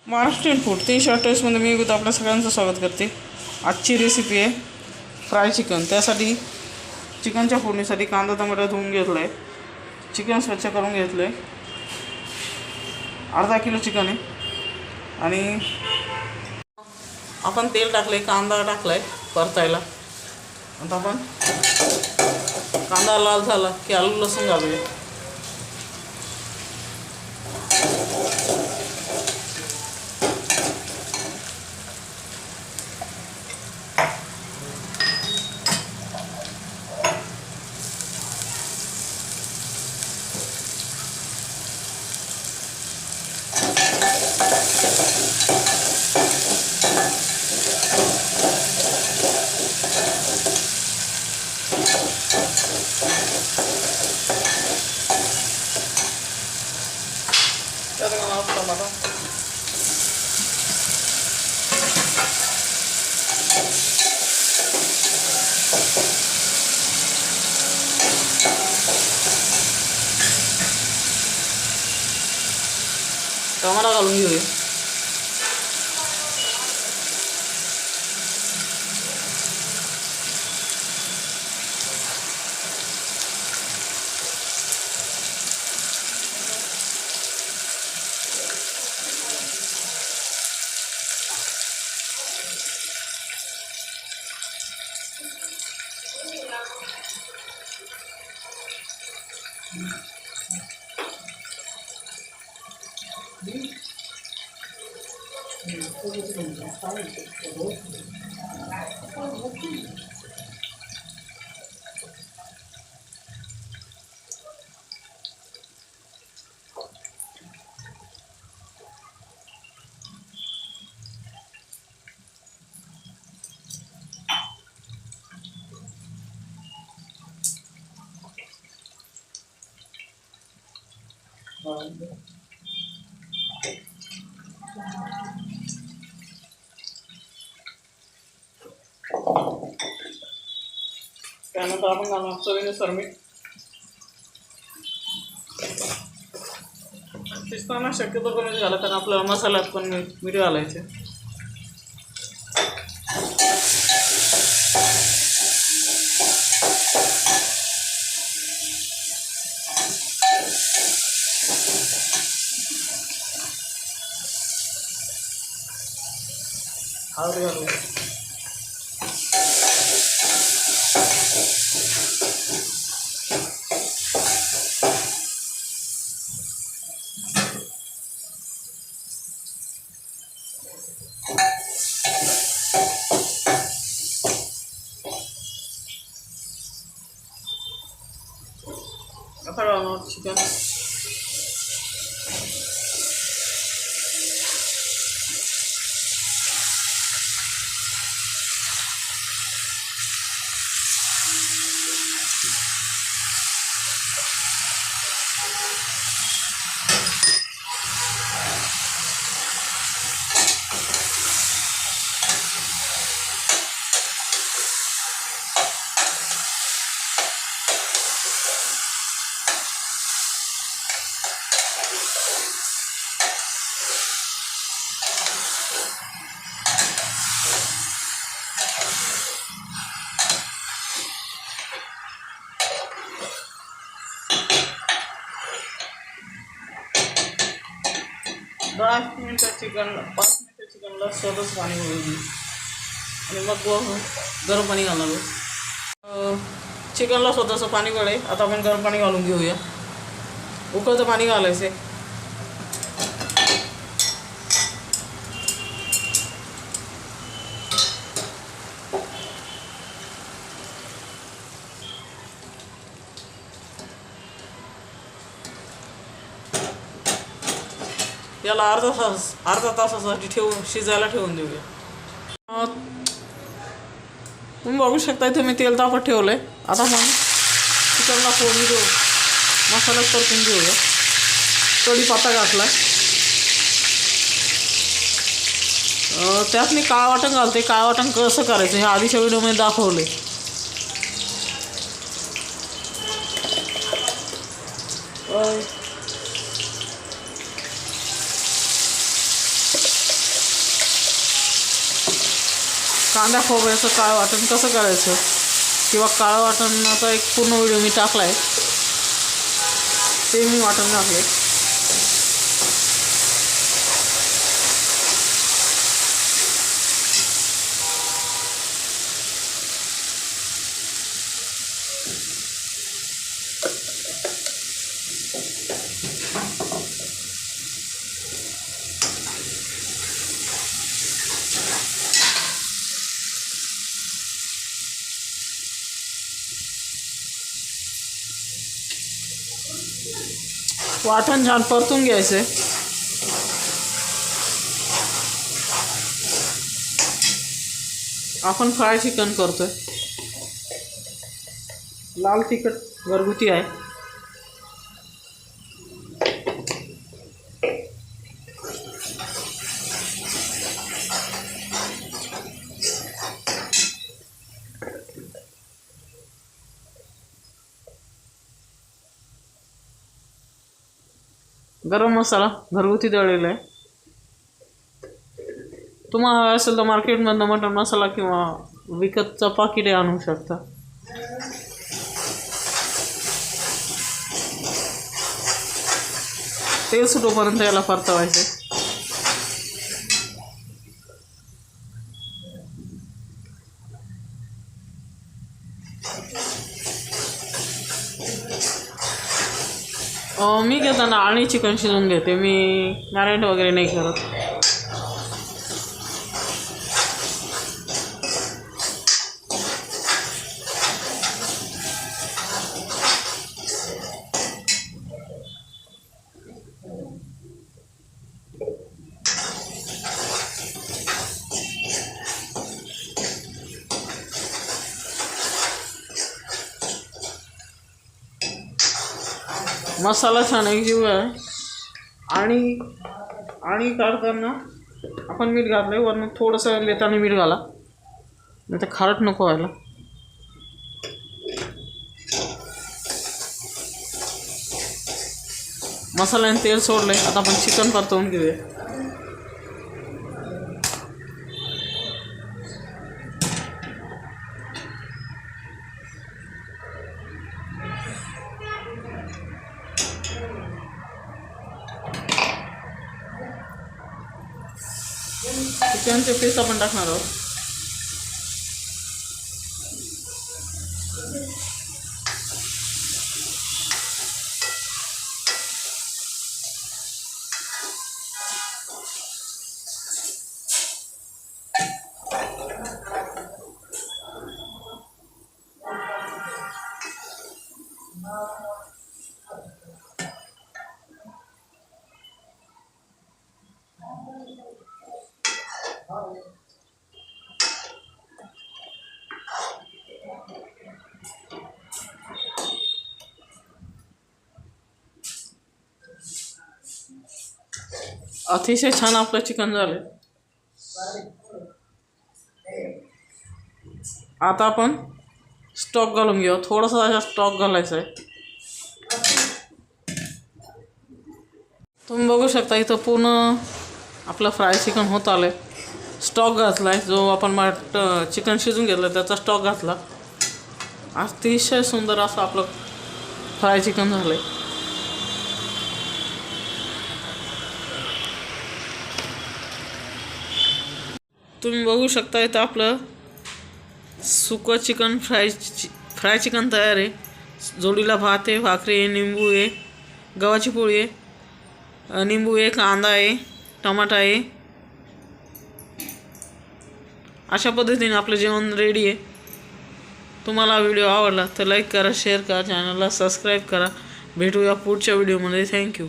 Maharashtrian food 3 टेस्टमध्ये मी युगत आपल्या सगळ्यांचं स्वागत करते। आजची रेसिपी आहे फ्राय चिकन। त्यासाठी चिकनच्या फोडणीसाठी कांदा टमाटर धुवून घेतला आहे, चिकन स्वच्छ करून घेतलं आहे। अर्धा किलो चिकन आहे आणि आपण तेल टाकले, कांदा टाकलाय परतायला। आता आपण कांदा लाल झाला की आलू लसूण घालूया। टमाटर टमाटा घालून घेऊया। त्यानंतर आपण घालणार चवीनुसार मीठ। शिजताना शक्यतो कमी झाला कारण आपल्याला मसाल्यात पण मीठ घालायचे। हळद घालूया। आता घालणार चिकन। पाच मिनिटं चिकनला स्वतःच पाणी घालून आणि मग गरम पाणी घालणार। चिकनला स्वतःचं पाणी गळे। आता आपण गरम पाणी घालून घेऊया। उकळतं पाणी घालायचं। याला अर्धा तासासाठी शिजायला ठेवून देऊया। तुम्ही बघू शकता इथे मी तेल तापत ठेवलंय। आता आपण चिकनला फोडणी देऊ, मसाला परतून घेऊया। कढीपत्ता घातलाय, त्यात मी काळं वाटण घालते। काळं वाटण कसं करायचं हे आधीच्या व्हिडिओमध्ये दाखवले। कांदा खोबऱ्याचं काळं वाटण कसं करायचं किंवा काळं वाटणाचा एक पूर्ण व्हिडिओ मी टाकला आहे, ते मी वाटण घातले. वाटण छान परतून घ्यायचं आहे. आपण फ्राय चिकन करतोय. लाल तिखट घरगुती आहे. गरम मसाला घरगुती दळलेला आहे. तुम्हाला असेल तर मार्केटमधनं मटन मसाला किंवा विकतचं पाकिटे आणू शकता. तेल सुटोपर्यंत याला परतवायचं. मी घेताना आणि चिकन शिजवून घेते. मी मॅरिनेट वगैरे नाही करत. मसाला छान एकजीव आहे. आणि काढताना आपण मीठ घातलं आहे. वरून थोडंसं लेताना मीठ घाला, नाही तर खारट नको व्हायला. मसाल्याने तेल सोडलं आहे. आता आपण चिकन परतवून घेऊया. चिकनचे पीस आपण टाकणार आहोत. अतिशय छान आपलं चिकन झालं. आता आपण स्टॉक घालून घेऊ. थोडासा असा स्टॉक घालायचा आहे. तुम्ही बघू शकता इथं पूर्ण आपलं फ्राय चिकन होत आलं आहे. स्टॉक घातला आहे, जो आपण चिकन शिजून घेतलं त्याचा स्टॉक घातला. अतिशय सुंदर असं आपलं फ्राय चिकन झालं आहे. तुम्ही बघू शकता इथं आपलं सुकं चिकन फ्राय चिकन तयार आहे. जोडीला भात आहे, भाकरी आहे, निंबू आहे, गव्हाची पोळी आहे, निंबू आहे, कांदा आहे, टमाटा आहे. अशा पद्धतीने आपलं जेवण रेडी आहे. तुम्हाला व्हिडिओ आवडला तर लाईक करा, शेअर करा, चॅनलला सबस्क्राईब करा. भेटूया पुढच्या व्हिडिओमध्ये. थँक्यू.